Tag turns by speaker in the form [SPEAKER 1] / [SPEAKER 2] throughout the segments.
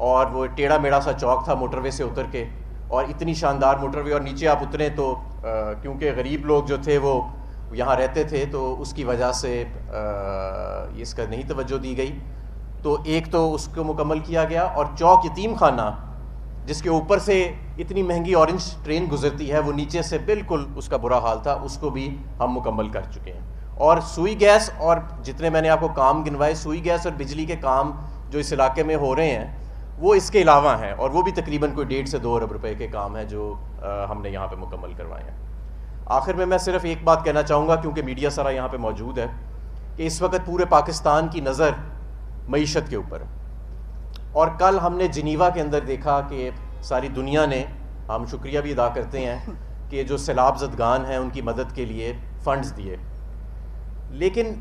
[SPEAKER 1] اور وہ ٹیڑھا میڑھا سا چوک تھا موٹر وے سے اتر کے، اور اتنی شاندار موٹر وے، اور نیچے آپ اتریں تو کیونکہ غریب لوگ جو تھے وہ یہاں رہتے تھے تو اس کی وجہ سے اس کا نہیں توجہ دی گئی، تو ایک تو اس کو مکمل کیا گیا، اور چوک یتیم خانہ جس کے اوپر سے اتنی مہنگی اورنج ٹرین گزرتی ہے وہ نیچے سے بالکل اس کا برا حال تھا، اس کو بھی ہم مکمل کر چکے ہیں۔ اور سوئی گیس اور جتنے میں نے آپ کو کام گنوائے، سوئی گیس اور بجلی کے کام جو اس علاقے میں ہو رہے ہیں وہ اس کے علاوہ ہیں، اور وہ بھی تقریباً کوئی 1.5 سے 2 ارب روپے کے کام ہیں جو ہم نے یہاں پہ مکمل کروائے ہیں۔ آخر میں صرف ایک بات کہنا چاہوں گا، کیونکہ میڈیا سارا یہاں پہ موجود ہے، کہ اس وقت پورے پاکستان کی نظر معیشت کے اوپر، اور کل ہم نے جنیوا کے اندر دیکھا کہ ساری دنیا نے، ہم شکریہ بھی ادا کرتے ہیں کہ جو سیلاب زدگان ہیں ان کی مدد کے لیے فنڈز دیے، لیکن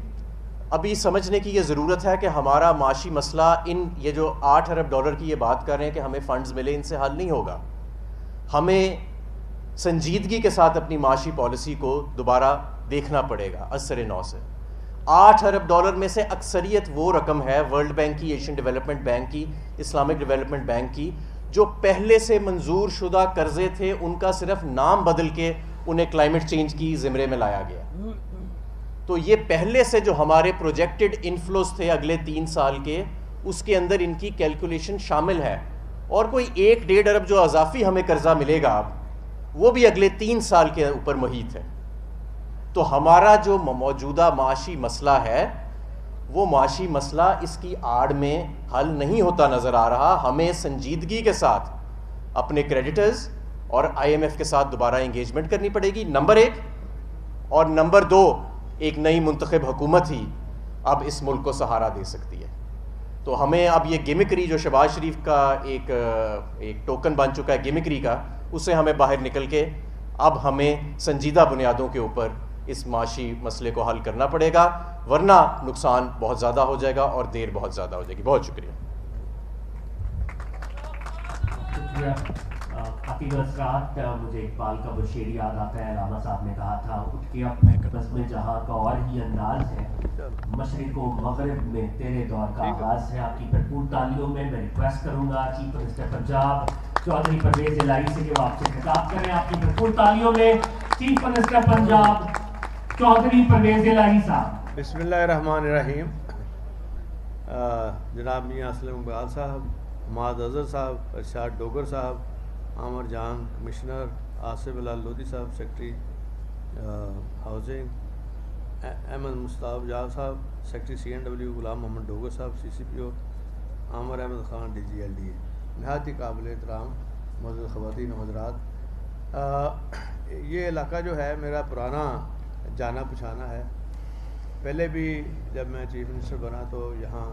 [SPEAKER 1] ابھی سمجھنے کی یہ ضرورت ہے کہ ہمارا معاشی مسئلہ یہ جو 8 ارب ڈالر کی یہ بات کر رہے ہیں کہ ہمیں فنڈز ملے، ان سے حل نہیں ہوگا۔ ہمیں سنجیدگی کے ساتھ اپنی معاشی پالیسی کو دوبارہ دیکھنا پڑے گا اثر نو سے۔ 8 ارب ڈالر میں سے اکثریت وہ رقم ہے ورلڈ بینک کی، ایشین ڈیولپمنٹ بینک کی، اسلامک ڈیولپمنٹ بینک کی، جو پہلے سے منظور شدہ قرضے تھے ان کا صرف نام بدل کے انہیں کلائمیٹ چینج کی زمرے میں لایا گیا۔ تو یہ پہلے سے جو ہمارے پروجیکٹڈ انفلوز تھے اگلے 3 سال کے، اس کے اندر ان کی کیلکولیشن شامل ہے، اور کوئی 1-1.5 ارب جو اضافی ہمیں قرضہ ملے گا اب، وہ بھی اگلے 3 سال کے اوپر محیط ہے۔ تو ہمارا جو موجودہ معاشی مسئلہ ہے وہ معاشی مسئلہ اس کی آڑ میں حل نہیں ہوتا نظر آ رہا۔ ہمیں سنجیدگی کے ساتھ اپنے کریڈیٹرز اور IMF کے ساتھ دوبارہ انگیجمنٹ کرنی پڑے گی، نمبر 1، اور نمبر 2، ایک نئی منتخب حکومت ہی اب اس ملک کو سہارا دے سکتی ہے۔ تو ہمیں اب یہ گیمکری جو شہباز شریف کا ایک ٹوکن بن چکا ہے گیمکری کا، اسے ہمیں باہر نکل کے اب ہمیں سنجیدہ بنیادوں کے اوپر اس معاشی مسئلے کو حل کرنا پڑے گا، ورنہ نقصان بہت زیادہ ہو جائے گا اور دیر بہت زیادہ ہو جائے گی۔ بہت شکریہ۔
[SPEAKER 2] حقیقت اسرات مجھے اقبال کا وہ شعر یاد آتا ہے، علامہ صاحب نے کہا تھا، اٹھ کے اپنے بزم جہاں کا اور ہی انداز ہے، مشرق و مغرب میں تیرے دور کا آغاز ہے۔ آپ کی بھرپور تالیوں میں ریکویسٹ کروں گا چیف منسٹر پنجاب چودھری پرویز الہی سے کہ وہ آپ سے خطاب کریں۔ آپ کی بھرپور تالیوں میں چیف منسٹر پنجاب چودھری پرویز الہی صاحب۔
[SPEAKER 3] بسم اللہ الرحمن الرحیم۔ جناب میاں اسلم اقبال صاحب، حماد اظہر صاحب، ارشاد ڈوگر صاحب، عامر جان کمشنر، آصف بلال لودھی صاحب سیکرٹری ہاؤسنگ، احمد مصطفیٰ جاگ صاحب سیکرٹری CNW، غلام محمد ڈوگر صاحب CCPO، عامر احمد خان DGLDA، نہایت ہی قابل احترام معزز خواتین و حضرات، یہ علاقہ جو ہے میرا پرانا جانا پہچانا ہے۔ پہلے بھی جب میں چیف منسٹر بنا تو یہاں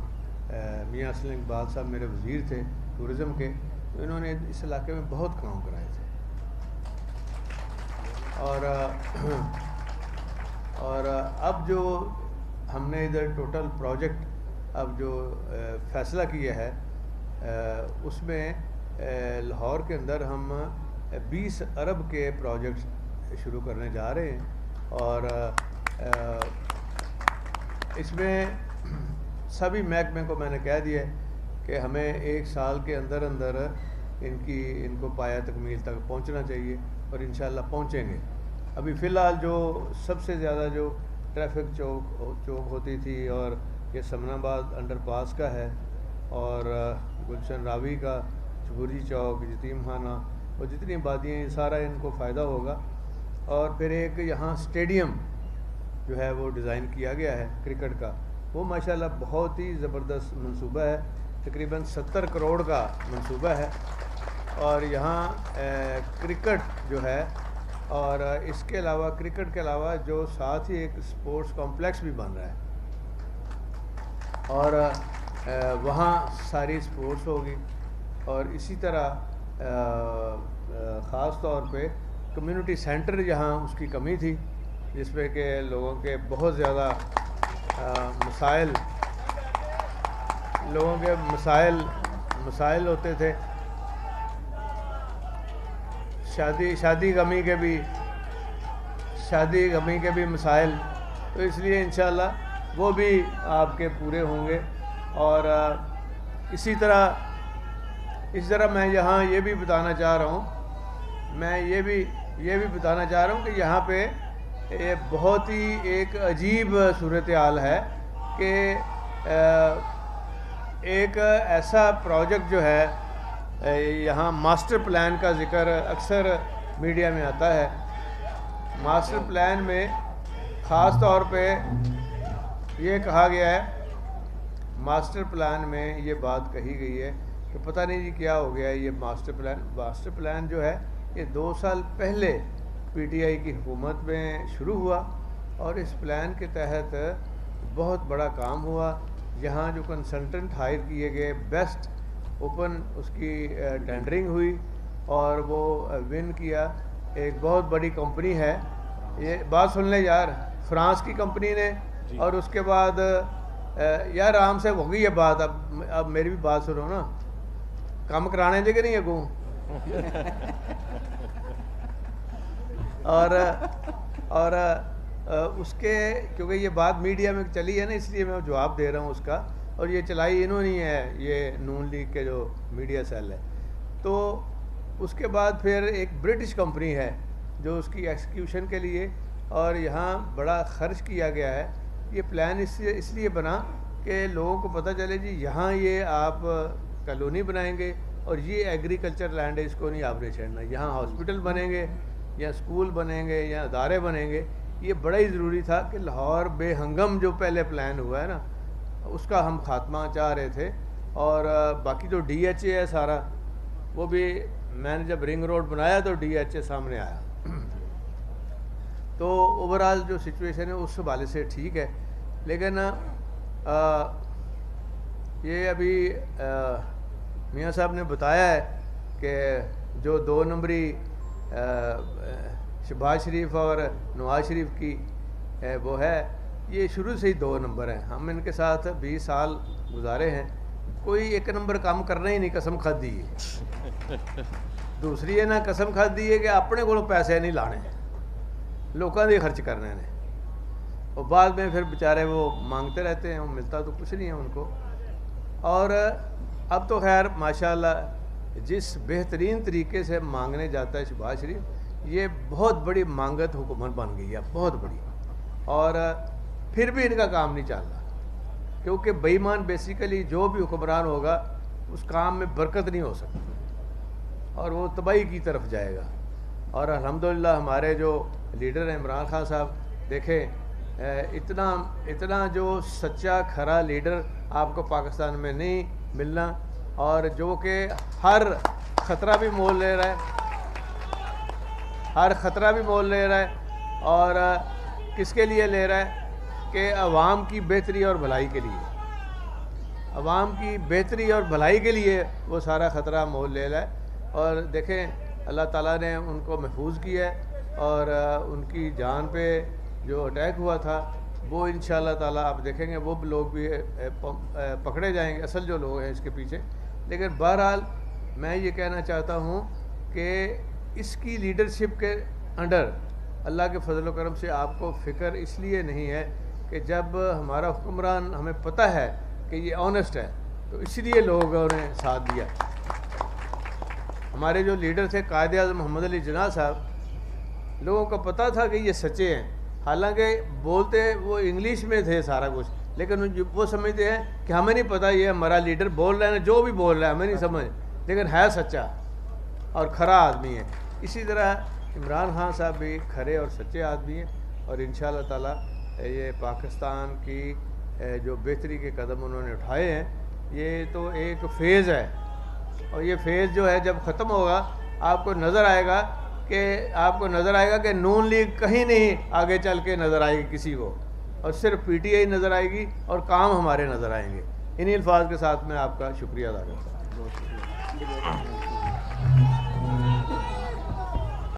[SPEAKER 3] میاں اسلم اقبال صاحب میرے وزیر تھے ٹورزم کے، تو انہوں نے اس علاقے میں بہت کام کرائے تھے، اور اب جو ہم نے ادھر ٹوٹل پروجیکٹ اب جو فیصلہ کیا ہے اس میں لاہور کے اندر ہم 20 ارب کے پروجیکٹ شروع کرنے جا رہے ہیں، اور اس میں سبھی محکمے کو میں نے کہہ دیا ہے کہ ہمیں 1 سال کے اندر اندر ان کو پایا تکمیل تک پہنچنا چاہیے، اور انشاءاللہ پہنچیں گے۔ ابھی فی الحال جو سب سے زیادہ جو ٹریفک چوک ہوتی تھی، اور یہ سمن آباد انڈر پاس کا ہے، اور گلشن راوی کا، چبوری چوک، یتیم خانہ، اور جتنی آبادیاں ہیں سارا ان کو فائدہ ہوگا۔ اور پھر ایک یہاں اسٹیڈیم جو ہے وہ ڈیزائن کیا گیا ہے کرکٹ کا، وہ ماشاءاللہ بہت ہی زبردست منصوبہ ہے، تقریباً 70 کروڑ کا منصوبہ ہے، اور یہاں کرکٹ جو ہے، اور اس کے علاوہ کرکٹ کے علاوہ جو ساتھ ہی ایک سپورٹس کمپلیکس بھی بن رہا ہے، اور وہاں ساری سپورٹس ہوگی، اور اسی طرح خاص طور پہ کمیونٹی سینٹر جہاں اس کی کمی تھی، جس پہ کہ لوگوں کے بہت زیادہ مسائل ہوتے تھے، شادی غمی کے بھی مسائل، تو اس لیے انشاءاللہ وہ بھی آپ کے پورے ہوں گے۔ اور اسی طرح اس طرح میں یہاں یہ بھی بتانا چاہ رہا ہوں کہ یہاں پہ بہت ہی ایک عجیب صورتحال ہے کہ ایک ایسا پروجیکٹ جو ہے یہاں ماسٹر پلان کا ذکر اکثر میڈیا میں آتا ہے. ماسٹر پلان میں خاص طور پہ یہ کہا گیا ہے، ماسٹر پلان میں یہ بات کہی گئی ہے کہ پتہ نہیں جی کیا ہو گیا ہے یہ ماسٹر پلان جو ہے یہ 2 سال پہلے پی ٹی آئی کی حکومت میں شروع ہوا، اور اس پلان کے تحت بہت بڑا کام ہوا. یہاں جو کنسلٹنٹ ہائر کیے گئے، بیسٹ اوپن اس کی ٹینڈرنگ ہوئی اور وہ ون کیا. ایک بہت بڑی کمپنی ہے، یہ بات سن لیں یار، فرانس کی کمپنی نے. اور اس کے بعد یار آرام سے ہو گئی ہے بات، اب میری بھی بات سنو نا، کام کرانے دے کہ نہیں اگوں. اور اس کے کیونکہ یہ بات میڈیا میں چلی ہے نا، اس لیے میں جواب دے رہا ہوں اس کا. اور یہ چلائی انہوں نے ہے، یہ نون لیگ کے جو میڈیا سیل ہے. تو اس کے بعد پھر ایک برٹش کمپنی ہے جو اس کی ایکسیکیوشن کے لیے، اور یہاں بڑا خرچ کیا گیا ہے. یہ پلان اس لیے بنا کہ لوگوں کو پتہ چلے جی یہاں یہ آپ کالونی بنائیں گے اور یہ ایگریکلچر لینڈ ہے، اس کو نہیں آپ نے چھیڑنا. یہاں ہاسپٹل بنیں گے یا اسکول بنیں گے یا ادارے بنیں گے. یہ بڑا ہی ضروری تھا کہ لاہور بے ہنگم جو پہلے پلان ہوا ہے نا، اس کا ہم خاتمہ چاہ رہے تھے. اور باقی جو ڈی ایچ اے ہے سارا، وہ بھی میں نے جب رنگ روڈ بنایا تو ڈی ایچ اے سامنے آیا. تو اوورآل جو سچویشن ہے اس حوالے سے ٹھیک ہے. لیکن یہ ابھی میاں صاحب نے بتایا ہے کہ جو 2 نمبری شہباز شریف اور نواز شریف کی وہ ہے، یہ شروع سے ہی 2 نمبر ہیں. ہم ان کے ساتھ 20 سال گزارے ہیں، کوئی 1 نمبر کام کرنا ہی نہیں. قسم کھادی ہے. دوسری ہے نا قسم کھادی ہے کہ اپنے کو پیسے نہیں لانے، لوگوں دے خرچ کرنے نے، اور بعد میں پھر بیچارے وہ مانگتے رہتے ہیں، ملتا تو کچھ نہیں ہے ان کو. اور اب تو خیر ماشاءاللہ جس بہترین طریقے سے مانگنے جاتا ہے شہباز شریف، یہ بہت بڑی مانگت حکومت بن گئی ہے، بہت بڑی. اور پھر بھی ان کا کام نہیں چل رہا، کیونکہ بے ایمان بیسیکلی جو بھی حکمران ہوگا اس کام میں برکت نہیں ہو سکتی اور وہ تباہی کی طرف جائے گا. اور الحمدللہ ہمارے جو لیڈر ہیں عمران خان صاحب، دیکھیں اتنا جو سچا کھرا لیڈر آپ کو پاکستان میں نہیں ملنا، اور جو کہ ہر خطرہ بھی مول لے رہا ہے، اور کس کے لیے لے رہا ہے کہ عوام کی بہتری اور بھلائی کے لیے، عوام کی بہتری اور بھلائی کے لیے وہ سارا خطرہ مول لے رہا ہے. اور دیکھیں اللہ تعالیٰ نے ان کو محفوظ کیا ہے، اور ان کی جان پہ جو اٹیک ہوا تھا وہ انشاءاللہ تعالیٰ آپ دیکھیں گے وہ لوگ بھی پکڑے جائیں گے، اصل جو لوگ ہیں اس کے پیچھے. لیکن بہرحال میں یہ کہنا چاہتا ہوں کہ اس کی لیڈرشپ کے انڈر اللہ کے فضل و کرم سے آپ کو فکر اس لیے نہیں ہے کہ جب ہمارا حکمران ہمیں پتہ ہے کہ یہ آنیسٹ ہے تو اس لیے لوگوں نے ساتھ دیا. ہمارے جو لیڈر تھے قائد اعظم محمد علی جناح صاحب، لوگوں کو پتہ تھا کہ یہ سچے ہیں، حالانکہ بولتے وہ انگلش میں تھے سارا کچھ، لیکن وہ سمجھتے ہیں کہ ہمیں نہیں پتہ یہ ہمارا لیڈر بول رہا ہے نا، جو بھی بول رہا ہے ہمیں نہیں سمجھ، لیکن ہے سچا اور کھرا آدمی ہے. اسی طرح عمران خان صاحب بھی کھرے اور سچے آدمی ہیں، اور انشاءاللہ تعالیٰ یہ پاکستان کی جو بہتری کے قدم انہوں نے اٹھائے ہیں، یہ تو ایک فیز ہے، اور یہ فیز جو ہے جب ختم ہوگا آپ کو نظر آئے گا کہ نون لیگ کہیں نہیں آگے چل کے نظر آئے گی کسی کو، اور صرف پی ٹی آئی نظر آئے گی اور کام ہمارے نظر آئیں گے. انہی الفاظ کے ساتھ میں آپ کا شکریہ ادا کرتا ہوں.